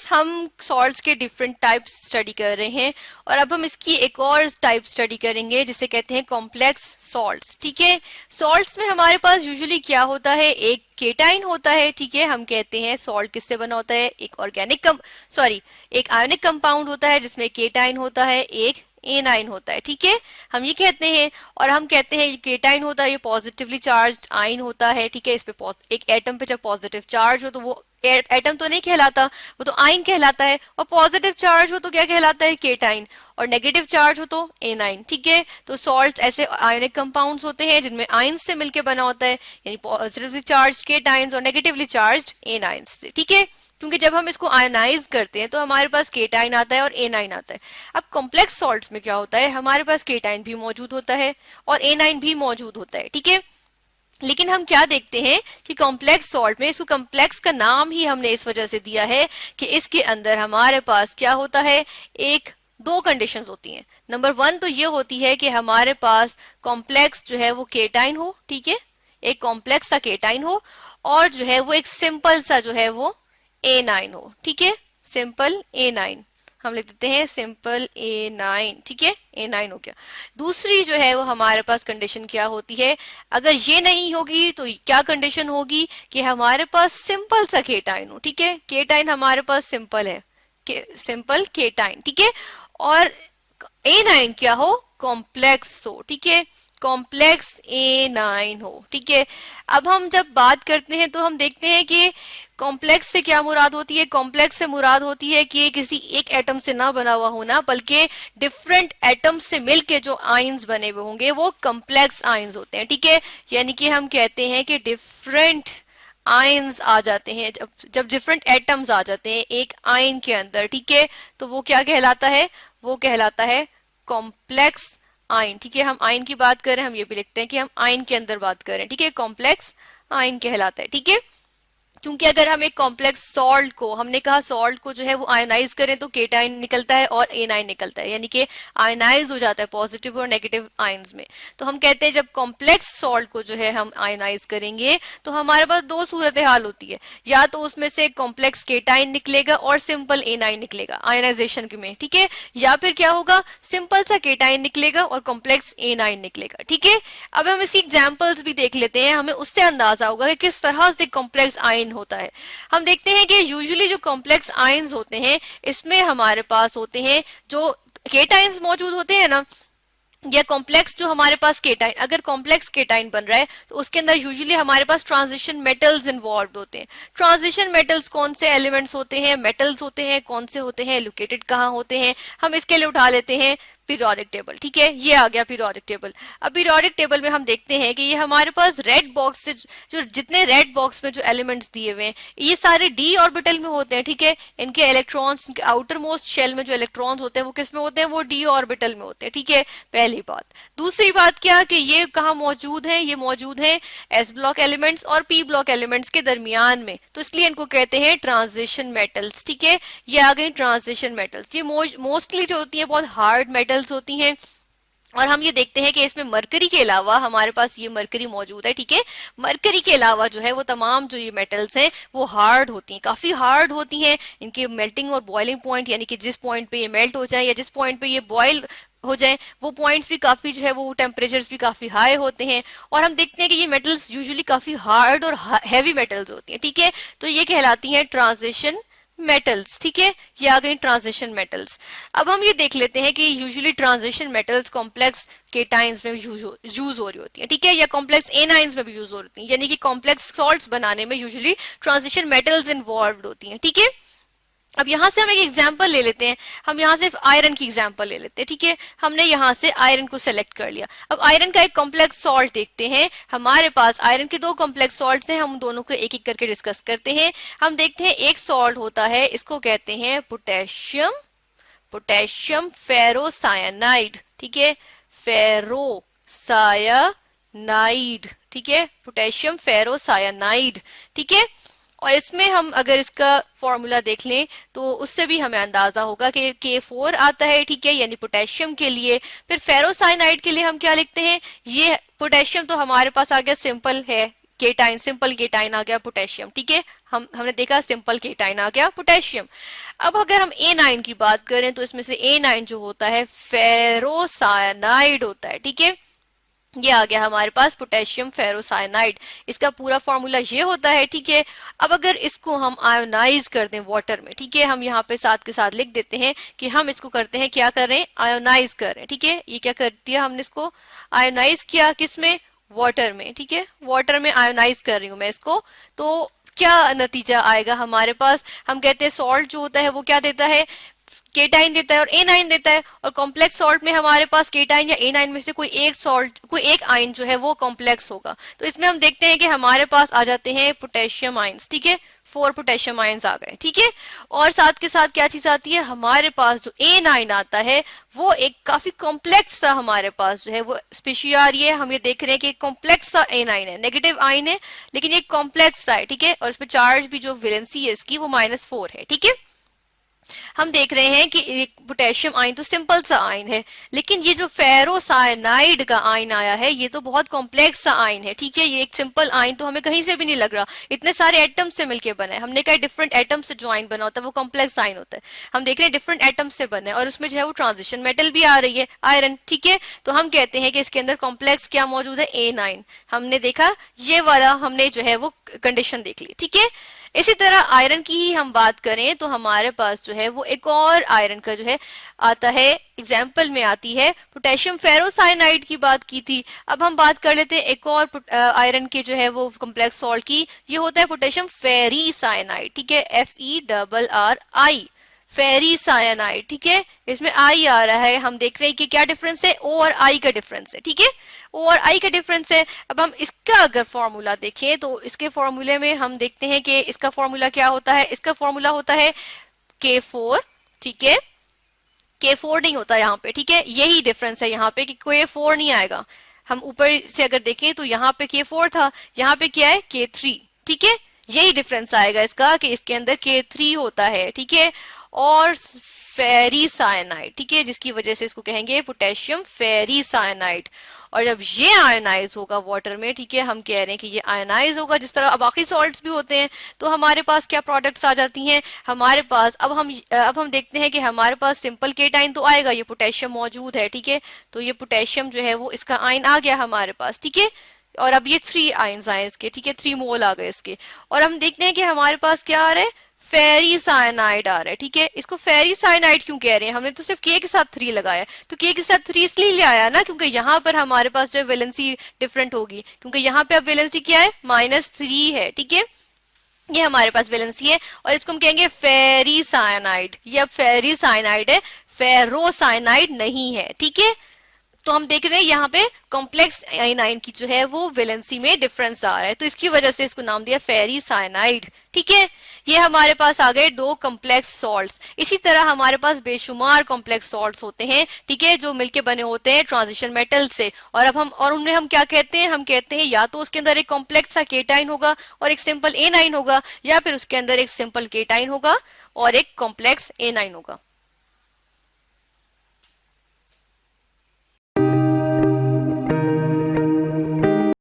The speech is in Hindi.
पास हम सॉल्ट्स के डिफरेंट टाइप्स स्टडी कर रहे हैं और अब हम इसकी एक और टाइप स्टडी करेंगे जिसे कहते हैं कॉम्प्लेक्स सॉल्ट्स। ठीक है, सॉल्ट्स में हमारे पास यूजुअली क्या होता है, एक केटाइन होता है। ठीक है, हम कहते हैं सॉल्ट किससे बना होता है, एक एक आयोनिक कंपाउंड होता है जिसमें केटाइन होता है, एक एनाइन होता है। ठीक है, हम ये कहते हैं और हम कहते हैं केटाइन होता है, ये पॉजिटिवली चार्ज्ड आयन होता है। ठीक है, इस पे एक एटम पे जब पॉजिटिव चार्ज हो तो वो एटम तो नहीं कहलाता, वो तो आयन कहलाता है, और पॉजिटिव चार्ज हो तो क्या कहलाता है, केटाइन, और नेगेटिव चार्ज हो तो एनाइन। ठीक है, तो सॉल्ट्स ऐसे आयोनिक कंपाउंड्स होते हैं जिनमें आयन से मिलकर बना होता है, यानी पॉजिटिवली चार्ज केटाइंस और नेगेटिवली चार्ज एनाइंस से। ठीक है, क्योंकि जब हम इसको आयोनाइज करते हैं तो हमारे पास केटाइन आता है और एनाइन आता है। अब कॉम्प्लेक्स सॉल्ट्स में क्या होता है, हमारे पास केटाइन भी मौजूद होता है और एनाइन भी मौजूद होता है। ठीक है, लेकिन हम क्या देखते हैं कि कॉम्प्लेक्स सॉल्ट में, इसको कॉम्प्लेक्स का नाम ही हमने इस वजह से दिया है कि इसके अंदर हमारे पास क्या होता है, एक दो कंडीशंस होती हैं। नंबर 1 तो ये होती है कि हमारे पास कॉम्प्लेक्स जो है वो केटाइन हो। ठीक है, एक कॉम्प्लेक्स सा केटाइन हो और जो है वो एक सिंपल सा जो है वो A9 हो। ठीक है, सिंपल A9 हम लिख देते हैं, सिंपल A9। ठीक है, A9 हो गया। दूसरी जो है वो हमारे पास कंडीशन क्या होती है, अगर ये नहीं होगी तो क्या कंडीशन होगी कि हमारे पास सिंपल सा केटाइन हो। ठीक है, केटाइन हमारे पास सिंपल है, सिंपल केटाइन। ठीक है, और A9 क्या हो, कॉम्प्लेक्स हो। ठीक है, कॉम्प्लेक्स A9 हो। ठीक है, अब हम जब बात करते हैं तो हम देखते हैं कि कॉम्प्लेक्स से क्या मुराद होती है, कॉम्प्लेक्स से मुराद होती है कि किसी एक एटम से ना बना हुआ होना, बल्कि डिफरेंट एटम्स से मिलके जो आयंस बने हुए होंगे वो कॉम्प्लेक्स आयंस होते हैं। ठीक है, यानी कि हम कहते हैं कि डिफरेंट आयंस आ जाते हैं, जब डिफरेंट एटम्स आ जाते हैं एक आयन के अंदर। ठीक है, तो वो क्या कहलाता है, वो कहलाता है कॉम्प्लेक्स आयन। ठीक है, हम आयन की बात कर रहे हैं, हम ये भी लिखते हैं कि हम आयन के अंदर बात कर रहे हैं। ठीक है, कॉम्प्लेक्स आयन कहलाता है। ठीक है, क्योंकि अगर हम एक कॉम्प्लेक्स सॉल्ट को, हमने कहा सॉल्ट को जो है वो आयनाइज करें तो केटाइन निकलता है और एनाइन निकलता है, यानी कि आयनाइज हो जाता है पॉजिटिव और नेगेटिव आयंस में। तो हम कहते हैं जब कॉम्प्लेक्स सॉल्ट को जो है हम आयनाइज करेंगे तो हमारे पास दो सूरत हाल होती है, या तो उसमें से कॉम्प्लेक्स केटाइन निकलेगा और सिंपल एनाइन निकलेगा आयनाइजेशन में। ठीक है, या फिर क्या होगा, सिंपल सा केटाइन निकलेगा और कॉम्प्लेक्स एनाइन निकलेगा। ठीक है, अब हम इसकी एग्जाम्पल्स भी देख लेते हैं, हमें उससे अंदाजा होगा कि किस तरह से कॉम्प्लेक्स आयन होता है। हम देखते हैं कि यूजुअली जो कॉम्प्लेक्स आयंस होते हैं इसमें हमारे पास होते हैं जो केटाइंस मौजूद होते हैं ना, या कॉम्प्लेक्स जो हमारे पास केटाइन, अगर कॉम्प्लेक्स केटाइन बन रहा है तो उसके अंदर यूजुअली हमारे पास ट्रांजिशन मेटल्स इन्वॉल्व होते हैं। ट्रांजिशन मेटल्स कौन से एलिमेंट्स होते हैं, मेटल्स होते हैं, कौन से होते हैं, लोकेटेड कहाँ होते हैं, हम इसके लिए उठा लेते हैं पीरियोडिक टेबल। ठीक है, ये आ गया पीरियोडिक टेबल। अब पीरियोडिक टेबल में हम देखते हैं कि ये हमारे पास रेड बॉक्स से जो जितने रेड बॉक्स में जो एलिमेंट्स दिए हुए हैं ये सारे डी ऑर्बिटल में होते हैं। ठीक है, इनके इलेक्ट्रॉन्स, इनके आउटर मोस्ट शेल में जो इलेक्ट्रॉन्स होते हैं वो किस में होते हैं, वो डी ऑर्बिटल में होते हैं। ठीक है, पहली बात। दूसरी बात क्या कि ये कहाँ मौजूद है, ये मौजूद है एस ब्लॉक एलिमेंट्स और पी ब्लॉक एलिमेंट्स के दरमियान में, तो इसलिए इनको कहते हैं ट्रांजिशन मेटल्स। ठीक है, ये आ गई ट्रांजिशन मेटल्स। ये मोस्टली जो होती है बहुत हार्ड मेटल्स होती हैं, और हम ये देखते हैं कि इसमें मरकरी के अलावा हमारे पास ये मरकरी मौजूद है। ठीक है, मरकरी के अलावा जो है वो तमाम जो ये मेटल्स हैं वो हार्ड होती हैं, काफी हार्ड होती हैं। इनके मेल्टिंग और बॉइलिंग पॉइंट, यानी कि जिस पॉइंट पे ये मेल्ट हो जाए या जिस पॉइंट पे ये बॉयल हो जाए, वो पॉइंट्स भी काफी जो है वो टेम्परेचर्स भी काफी हाई होते हैं। और हम देखते हैं कि ये मेटल्स यूजुअली काफी हार्ड और हैवी मेटल्स होती हैं। ठीक है, तो ये कहलाती हैं ट्रांजिशन मेटल्स। ठीक है, ये आ गई ट्रांजिशन मेटल्स। अब हम ये देख लेते हैं कि usually transition metals complex cations में यूज हो रही होती है। ठीक है, या कॉम्प्लेक्स एनाइंस में भी यूज हो रही होती है, यानी कि कॉम्प्लेक्स सॉल्ट्स बनाने में यूजुअली ट्रांजिशन मेटल्स इन्वॉल्व होती हैं। ठीक है, अब यहां से हम एक एग्जांपल ले लेते हैं, हम यहां से आयरन की एग्जांपल ले लेते हैं। ठीक है, हमने यहां से आयरन को सेलेक्ट कर लिया। अब आयरन का एक कॉम्प्लेक्स सॉल्ट देखते हैं, हमारे पास आयरन के दो कॉम्प्लेक्स सॉल्ट्स हैं, हम दोनों को एक एक करके डिस्कस करते हैं। हम देखते हैं एक सॉल्ट होता है, इसको कहते हैं पोटेशियम, पोटेशियम फेरोसायनाइड। ठीक है, फेरोसायनाइड। ठीक है, पोटेशियम फेरोसायनाइड। ठीक है, और इसमें हम अगर इसका फॉर्मूला देख लें तो उससे भी हमें अंदाजा होगा कि K4 आता है। ठीक है, यानी पोटेशियम के लिए। फिर फेरोसाइनाइड के लिए हम क्या लिखते हैं, ये पोटेशियम तो हमारे पास आ गया सिंपल है केटाइन, सिंपल केटाइन आ गया पोटेशियम। ठीक है, हमने देखा सिंपल केटाइन आ गया पोटेशियम। अब अगर हम A9 की बात करें तो इसमें से A9 जो होता है फेरोसायनाइड होता है, ठीक है। ये आ गया हमारे पास पोटेशियम फेरोसाइनाइड, इसका पूरा फॉर्मूला ये होता है, ठीक है। अब अगर इसको हम आयोनाइज कर दें वाटर में, ठीक है, हम यहाँ पे साथ के साथ लिख देते हैं कि हम इसको करते हैं, क्या कर रहे हैं, आयोनाइज कर रहे हैं, ठीक है। ये क्या कर दिया हमने, इसको आयोनाइज किया, किसमें, वाटर में, ठीक है, वाटर में आयोनाइज कर रही हूं मैं इसको। तो क्या नतीजा आएगा हमारे पास, हम कहते हैं सॉल्ट जो होता है वो क्या देता है, केटाइन देता है और A9 देता है। और कॉम्प्लेक्स सॉल्ट में हमारे पास केटाइन या A9 में से कोई एक सॉल्ट, कोई एक आयन जो है वो कॉम्प्लेक्स होगा। तो इसमें हम देखते हैं कि हमारे पास आ जाते हैं पोटेशियम आयंस, ठीक है, 4 पोटेशियम आयंस आ गए, ठीक है। और साथ के साथ क्या चीज आती है, हमारे पास जो A9 आता है वो एक काफी कॉम्प्लेक्स सा हमारे पास जो है वो स्पेशी आ रही है। हम ये देख रहे हैं कि कॉम्प्लेक्स सा A9 है, नेगेटिव आयन है लेकिन ये कॉम्प्लेक्स सा है, ठीक है। और इसमें चार्ज भी जो वैलेंसी है इसकी वो -4 है, ठीक है। हम देख रहे हैं कि पोटेशियम आयन तो सिंपल सा आयन है, लेकिन ये जो फेरोसायनाइड का आयन आया है ये तो बहुत कॉम्प्लेक्स सा आयन है, ठीक है। ये एक सिंपल आयन तो हमें कहीं से भी नहीं लग रहा, इतने सारे एटम से मिलके बना है। हमने कहा डिफरेंट एटम से जो आयन बना होता है वो कॉम्प्लेक्स आयन होता है, हम देख रहे हैं डिफरेंट एटम से बना है और उसमें जो है वो ट्रांजिशन मेटल भी आ रही है, आयरन, ठीक है। तो हम कहते हैं कि इसके अंदर कॉम्प्लेक्स क्या मौजूद है, A9। हमने देखा ये वाला, हमने जो है वो कंडीशन देख ली, ठीक है। इसी तरह आयरन की ही हम बात करें तो हमारे पास जो है वो एक और आयरन का जो है आता है, एग्जाम्पल में आती है पोटेशियम फेरोसाइनाइड की बात की थी। अब हम बात कर लेते हैं एक और आयरन के जो है वो कॉम्प्लेक्स सॉल्ट की, ये होता है पोटेशियम फेरीसाइनाइड, ठीक है, FeRRI, फेरी साइनाइड, ठीक है। इसमें आई आ रहा है, हम देख रहे हैं कि क्या डिफरेंस है, ओ और आई का डिफरेंस है, ठीक है, ओ और आई का डिफरेंस है। अब हम इसका अगर फॉर्मूला देखें तो इसके फॉर्मूले में हम देखते हैं कि इसका फॉर्मूला क्या होता है, इसका फॉर्मूला होता है K4, ठीक है, K4 नहीं होता यहाँ पे, ठीक है, यही डिफरेंस है यहाँ पे कि K4 नहीं आएगा। हम ऊपर से अगर देखें तो यहाँ पे K4 था, यहाँ पे क्या है K3, ठीक है, यही डिफरेंस आएगा इसका कि इसके अंदर K3 होता है, ठीक है। और फेरी साइनाइड, ठीक है, जिसकी वजह से इसको कहेंगे पोटेशियम फेरी साइनाइड। और जब ये आयनाइज होगा वाटर में, ठीक है, हम कह रहे हैं कि ये आयनाइज होगा जिस तरह बाकी सॉल्ट्स भी होते हैं, तो हमारे पास क्या प्रोडक्ट्स आ जाती हैं हमारे पास। अब हम देखते हैं कि हमारे पास सिंपल केटाइन तो आएगा, ये पोटेशियम मौजूद है, ठीक है, तो ये पोटेशियम जो है वो इसका आयन आ गया हमारे पास, ठीक है। और अब ये 3 आयन्स आए इसके, ठीक है, 3 मोल आ गए इसके। और हम देखते हैं कि हमारे पास क्या आ रहा है, फेरी साइनाइड आ रहा है, ठीक है। इसको फेरी साइनाइड क्यों कह रहे हैं, हमने तो सिर्फ के साथ 3 लगाया, तो के साथ 3 इसलिए ले आया ना क्योंकि यहाँ पर हमारे पास जो वैलेंसी डिफरेंट होगी, क्योंकि यहाँ पे अब वैलेंसी क्या है, -3 है, ठीक है, ये हमारे पास वैलेंसी है। और इसको हम कहेंगे फेरी साइनाइड, ये अब फेरी साइनाइड है, फेरोसाइनाइड नहीं है, ठीक है। तो हम देख रहे हैं यहाँ पे कॉम्प्लेक्स आयनाइन की जो है वो वैलेंसी में डिफरेंस आ रहा है, तो इसकी वजह से इसको नाम दिया फेरी साइनाइड, ठीक है। ये हमारे पास आ गए 2 कॉम्प्लेक्स सॉल्ट्स। इसी तरह हमारे पास बेशुमार कॉम्प्लेक्स सॉल्ट्स होते हैं, ठीक है, जो मिलके बने होते हैं ट्रांजिशन मेटल से। और उनमें हम क्या कहते हैं, हम कहते हैं या तो उसके अंदर एक कॉम्प्लेक्स सा केटाइन होगा और एक सिंपल A9 होगा, या फिर उसके अंदर एक सिंपल केटाइन होगा और एक कॉम्प्लेक्स A9 होगा।